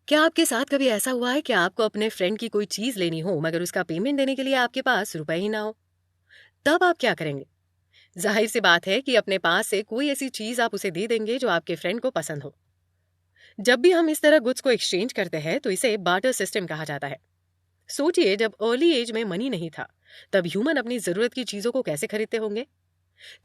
क्या आपके साथ कभी ऐसा हुआ है कि आपको अपने फ्रेंड की कोई चीज लेनी हो मगर उसका पेमेंट देने के लिए आपके पास रुपए ही ना हो? तब आप क्या करेंगे? जाहिर सी बात है कि अपने पास से कोई ऐसी चीज आप उसे दे देंगे जो आपके फ्रेंड को पसंद हो। जब भी हम इस तरह गुड्स को एक्सचेंज करते हैं तो इसे बार्टर सिस्टम कहा जाता है। सोचिए, जब अर्ली एज में मनी नहीं था, तब ह्यूमन अपनी जरूरत की चीजों को कैसे खरीदते होंगे?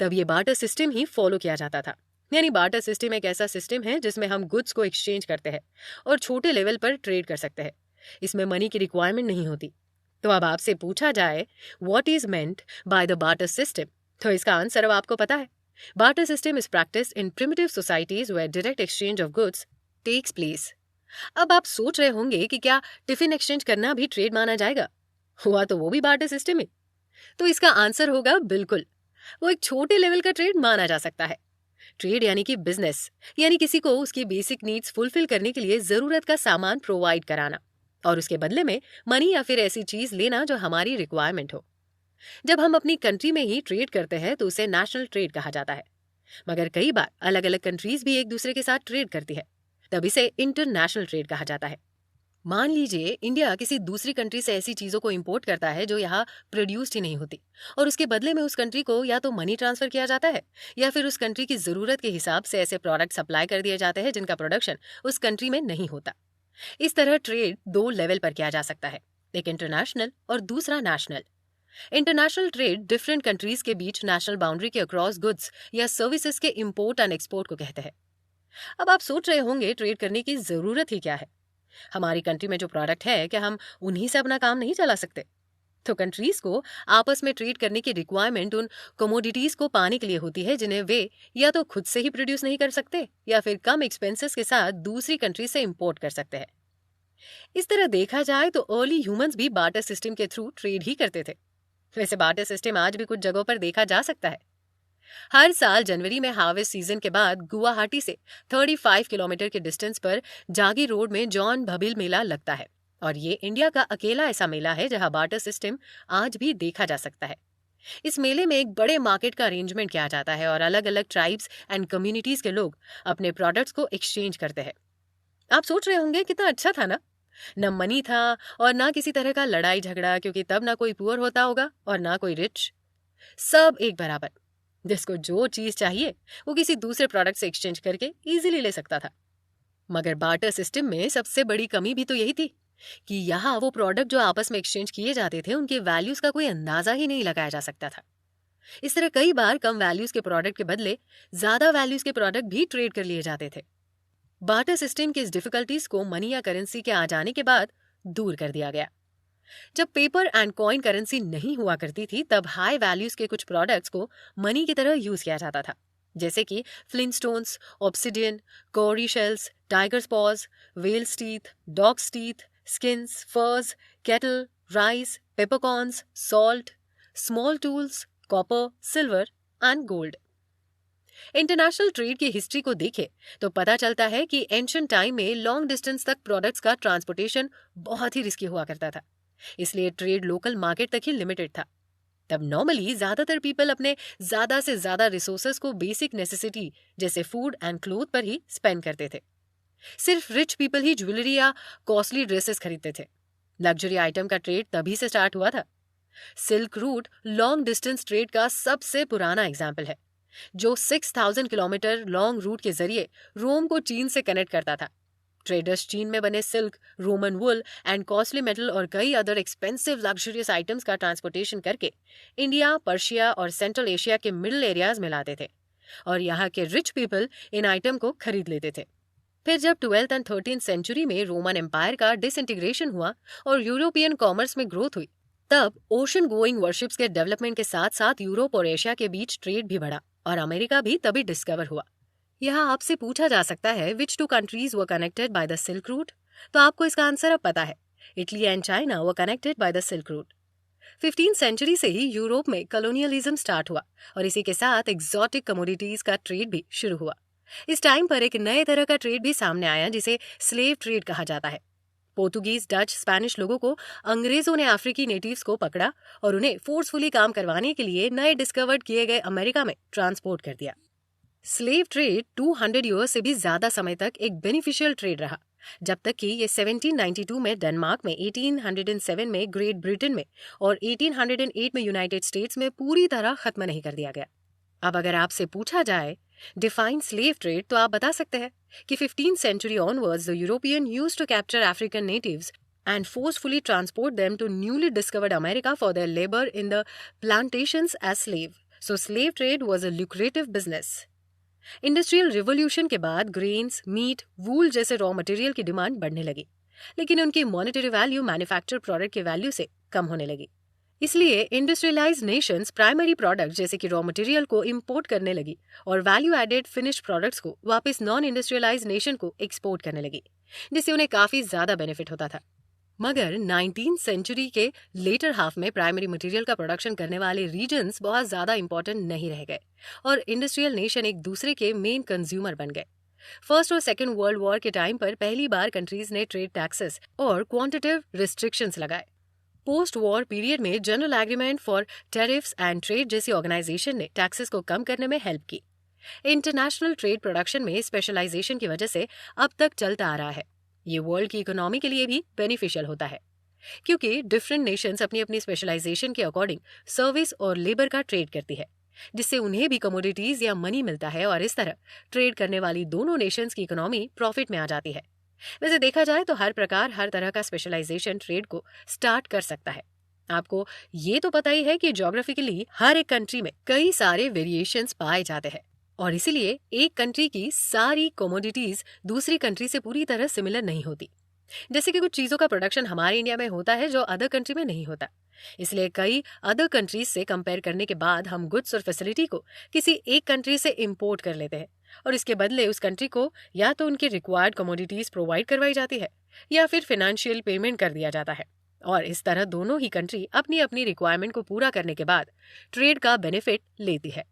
तब ये बार्टर सिस्टम ही फॉलो किया जाता था। यानी बार्टर सिस्टम एक ऐसा सिस्टम है जिसमें हम गुड्स को एक्सचेंज करते हैं और छोटे लेवल पर ट्रेड कर सकते हैं। इसमें मनी की रिक्वायरमेंट नहीं होती। तो अब आपसे पूछा जाए what is meant by the barter system, तो इसका आंसर अब आपको पता है। Barter system is practice in primitive societies where direct exchange of goods takes place. अब आप सोच रहे होंगे कि क्या टिफिन एक्सचेंज करना भी ट्रेड माना जाएगा? हुआ तो वो भी बार्टर सिस्टम है। तो इसका आंसर होगा बिल्कुल। वो एक छोटे लेवल का ट्रेड माना जा सकता है। ट्रेड यानी कि बिजनेस, यानी किसी को उसकी बेसिक नीड्स फुलफिल करने के लिए जरूरत का सामान प्रोवाइड कराना और उसके बदले में मनी या फिर ऐसी चीज लेना जो हमारी रिक्वायरमेंट हो। जब हम अपनी कंट्री में ही ट्रेड करते हैं तो उसे नेशनल ट्रेड कहा जाता है। मगर कई बार अलग अलग कंट्रीज भी एक दूसरे के साथ ट्रेड करती है, तब इसे इंटरनेशनल ट्रेड कहा जाता है। मान लीजिए इंडिया किसी दूसरी कंट्री से ऐसी चीजों को इंपोर्ट करता है जो यहाँ प्रोड्यूस्ड ही नहीं होती, और उसके बदले में उस कंट्री को या तो मनी ट्रांसफर किया जाता है या फिर उस कंट्री की जरूरत के हिसाब से ऐसे प्रोडक्ट सप्लाई कर दिए जाते हैं जिनका प्रोडक्शन उस कंट्री में नहीं होता। इस तरह ट्रेड दो लेवल पर किया जा सकता है, एक इंटरनेशनल और दूसरा national. International trade different countries के बीच नेशनल बाउंड्री के अक्रॉस गुड्स या सर्विसेज के इंपोर्ट एंड एक्सपोर्ट को कहते हैं। अब आप सोच रहे होंगे ट्रेड करने की जरूरत ही क्या है? हमारी कंट्री में जो प्रोडक्ट है, क्या हम उन्हीं से अपना काम नहीं चला सकते? तो कंट्रीज को आपस में ट्रेड करने की रिक्वायरमेंट उन कमोडिटीज को पाने के लिए होती है जिन्हें वे या तो खुद से ही प्रोड्यूस नहीं कर सकते या फिर कम एक्सपेंसेस के साथ दूसरी कंट्री से इंपोर्ट कर सकते हैं। इस तरह देखा जाए तो अर्ली ह्यूमंस भी बार्टर सिस्टम के थ्रू ट्रेड ही करते थे। वैसे बार्टर सिस्टम आज भी कुछ जगहों पर देखा जा सकता है। हर साल जनवरी में हार्वेस्ट सीजन के बाद गुवाहाटी से 35 किलोमीटर के डिस्टेंस पर जागी रोड में जॉन भबिल मेला लगता है, और ये इंडिया का अकेला ऐसा मेला है जहां बार्टर सिस्टम आज भी देखा जा सकता है। इस मेले में एक बड़े मार्केट का अरेंजमेंट किया जाता है और अलग अलग ट्राइब्स एंड कम्युनिटीज के लोग अपने प्रोडक्ट्स को एक्सचेंज करते हैं। आप सोच रहे होंगे कितना अच्छा था ना? न मनी था और ना किसी तरह का लड़ाई झगड़ा, क्योंकि तब ना कोई पुअर होता होगा और ना कोई रिच। सब एक बराबर, जिसको जो चीज चाहिए वो किसी दूसरे प्रोडक्ट से एक्सचेंज करके इजीली ले सकता था। मगर बार्टर सिस्टम में सबसे बड़ी कमी भी तो यही थी कि यहाँ वो प्रोडक्ट जो आपस में एक्सचेंज किए जाते थे उनके वैल्यूज का कोई अंदाजा ही नहीं लगाया जा सकता था। इस तरह कई बार कम वैल्यूज के प्रोडक्ट के बदले ज्यादा वैल्यूज के प्रोडक्ट भी ट्रेड कर लिए जाते थे। बार्टर सिस्टम की इस डिफिकल्टीज को मनी या करेंसी के आ जाने के बाद दूर कर दिया गया। जब पेपर एंड कॉइन करेंसी नहीं हुआ करती थी, तब हाई वैल्यूज के कुछ प्रोडक्ट्स को मनी की तरह यूज किया जाता था, जैसे कि Flintstones, obsidian, cowrie shells, tigers paws, whales teeth, dogs teeth, skins, furs, cattle, rice, peppercorns, salt, small tools, copper, silver and gold. International trade की हिस्ट्री को देखें तो पता चलता है कि एंशिएंट टाइम में लॉन्ग डिस्टेंस तक प्रोडक्ट्स का ट्रांसपोर्टेशन बहुत ही रिस्की हुआ करता था, इसलिए ट्रेड लोकल मार्केट तक ही लिमिटेड था। तब नॉर्मली ज्यादातर पीपल अपने ज्यादा से ज्यादा रिसोर्सेज को बेसिक नेसेसिटी जैसे फूड एंड क्लोथ पर ही स्पेंड करते थे। सिर्फ रिच पीपल ही ज्वेलरी या कॉस्टली ड्रेसेस खरीदते थे। लग्जरी आइटम का ट्रेड तभी से स्टार्ट हुआ था। Silk route long distance trade का सबसे पुराना एग्जाम्पल है, जो 6000 किलोमीटर लॉन्ग रूट के जरिए रोम को चीन से कनेक्ट करता था। ट्रेडर्स चीन में बने silk, Roman wool and costly metal और कई अदर एक्सपेंसिव लग्जरियस आइटम्स का ट्रांसपोर्टेशन करके इंडिया, पर्शिया और सेंट्रल एशिया के मिडिल एरियाज में लाते थे, और यहाँ के रिच पीपल इन आइटम को खरीद लेते थे। फिर जब 12th एंड 13th सेंचुरी में रोमन एम्पायर का डिसइंटीग्रेशन हुआ और यूरोपियन कॉमर्स में ग्रोथ हुई, तब ओशन गोइंग वॉरशिप्स के डेवलपमेंट के साथ साथ यूरोप और एशिया के बीच ट्रेड भी बढ़ा और अमेरिका भी तभी डिस्कवर हुआ। यहाँ आपसे पूछा जा सकता है which two countries were connected by the silk route, तो आपको इसका आंसर अब पता है। Italy and China were connected by the silk route. 15th century से ही यूरोप में कॉलोनियलिज्म स्टार्ट हुआ और इसी के साथ एक्सोटिक कमोडिटीज का ट्रेड भी शुरू हुआ। इस टाइम पर एक नए तरह का ट्रेड भी सामने आया जिसे स्लेव ट्रेड कहा जाता है। पोर्तुगीज, डच, स्पेनिश लोगों को अंग्रेजों ने अफ्रीकी नेटिव्स को पकड़ा और उन्हें फोर्सफुली काम करवाने के लिए नए डिस्कवर्ड किए गए अमेरिका में ट्रांसपोर्ट कर दिया। स्लेव ट्रेड 200 ईयर्स से भी ज्यादा समय तक एक बेनिफिशियल ट्रेड रहा जब तक कि ये 1792 में डेनमार्क में, 1807 में ग्रेट ब्रिटेन में और 1808 में यूनाइटेड स्टेट्स में पूरी तरह खत्म नहीं कर दिया गया। अब अगर आपसे पूछा जाए डिफाइन स्लेव ट्रेड, तो आप बता सकते हैं कि 15th century onwards the European used to capture African natives and forcefully transport them to newly discovered America for their labor in the plantations as slave. So slave trade was a lucrative business. Industrial revolution के बाद grains, meet, वूल जैसे raw material की demand बढ़ने लगी, लेकिन उनकी monetary value manufacture product के value से कम होने लगी। इसलिए इंडस्ट्रियलाइज नेशंस प्राइमरी प्रोडक्ट जैसे कि रॉ मटेरियल को इंपोर्ट करने लगी और वैल्यू एडेड फिनिश्ड प्रोडक्ट्स को वापस नॉन इंडस्ट्रियलाइज नेशन को एक्सपोर्ट करने लगी, जिससे उन्हें काफी ज्यादा बेनिफिट होता था। मगर 19th सेंचुरी के लेटर हाफ में प्राइमरी मटेरियल का प्रोडक्शन करने वाले रीजन्स बहुत ज़्यादा इंपॉर्टेंट नहीं रह गए और इंडस्ट्रियल नेशन एक दूसरे के मेन कंज्यूमर बन गए। फर्स्ट और सेकेंड वर्ल्ड वॉर के टाइम पर पहली बार कंट्रीज ने ट्रेड टैक्सेस और क्वांटिटेटिव रिस्ट्रिक्शंस लगाए। पोस्ट वॉर पीरियड में general agreement for tariffs and trade जैसी ऑर्गेनाइजेशन ने टैक्सेस को कम करने में हेल्प की। इंटरनेशनल ट्रेड प्रोडक्शन में स्पेशलाइजेशन की वजह से अब तक चलता आ रहा है। ये वर्ल्ड की इकोनॉमी के लिए भी बेनिफिशियल होता है, क्योंकि डिफरेंट नेशंस अपनी अपनी स्पेशलाइजेशन के अकॉर्डिंग सर्विस और लेबर का ट्रेड करती है, जिससे उन्हें भी कमोडिटीज या मनी मिलता है और इस तरह ट्रेड करने वाली दोनों नेशंस की इकोनॉमी प्रॉफिट में आ जाती है। वैसे देखा जाए तो हर प्रकार हर तरह का स्पेशलाइजेशन ट्रेड को स्टार्ट कर सकता है। आपको ये तो पता ही है कि ज्योग्राफिकली हर एक कंट्री में कई सारे वेरिएशंस पाए जाते हैं और इसीलिए एक कंट्री की सारी कमोडिटीज दूसरी कंट्री से पूरी तरह सिमिलर नहीं होती। जैसे कि कुछ चीज़ों का प्रोडक्शन हमारे इंडिया में होता है जो अदर कंट्री में नहीं होता, इसलिए कई अदर कंट्रीज से कंपेयर करने के बाद हम गुड्स और फैसिलिटी को किसी एक कंट्री से इंपोर्ट कर लेते हैं और इसके बदले उस कंट्री को या तो उनकी रिक्वायर्ड कमोडिटीज प्रोवाइड करवाई जाती है या फिर फाइनेंशियल पेमेंट कर दिया जाता है और इस तरह दोनों ही कंट्री अपनी अपनी रिक्वायरमेंट को पूरा करने के बाद ट्रेड का बेनिफिट लेती है।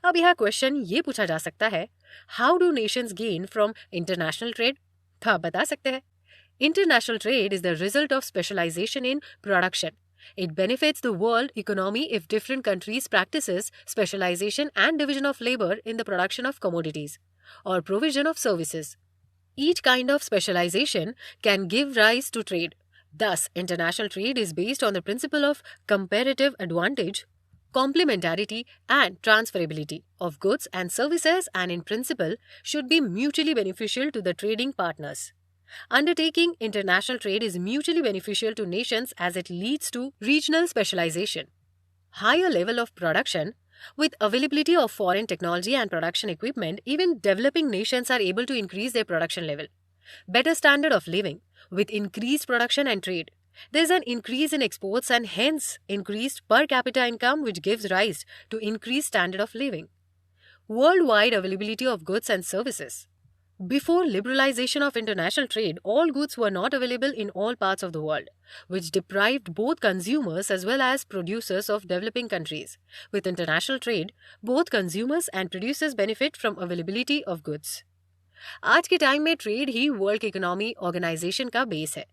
अब यह क्वेश्चन ये पूछा जा सकता है, how do nations gain from international trade? तो आप बता सकते हैं, international trade is the result of specialisation in production. It benefits the world economy if different countries practices specialization and division of labor in the production of commodities or provision of services. Each kind of specialization can give rise to trade. Thus, international trade is based on the principle of comparative advantage, complementarity and transferability of goods and services, and in principle should be mutually beneficial to the trading partners. Undertaking international trade is mutually beneficial to nations as it leads to regional specialization, higher level of production. With availability of foreign technology and production equipment, even developing nations are able to increase their production level. Better standard of living. With increased production and trade, there is an increase in exports and hence increased per capita income, which gives rise to increased standard of living. Worldwide availability of goods and services. Before liberalization of international trade, all goods were not available in all parts of the world, which deprived both consumers as well as producers of developing countries. With international trade, both consumers and producers benefit from availability of goods. आज के time में trade ही world economy organisation का base है।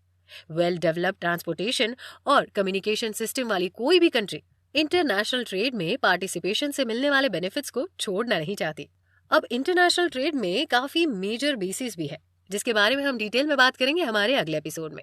Well developed transportation और communication system वाली कोई भी country international trade में पार्टिसिपेशन से मिलने वाले बेनिफिट्स को छोड़ना नहीं चाहती। अब इंटरनेशनल ट्रेड में काफ़ी मेजर बेसिस भी है, जिसके बारे में हम डिटेल में बात करेंगे हमारे अगले एपिसोड में।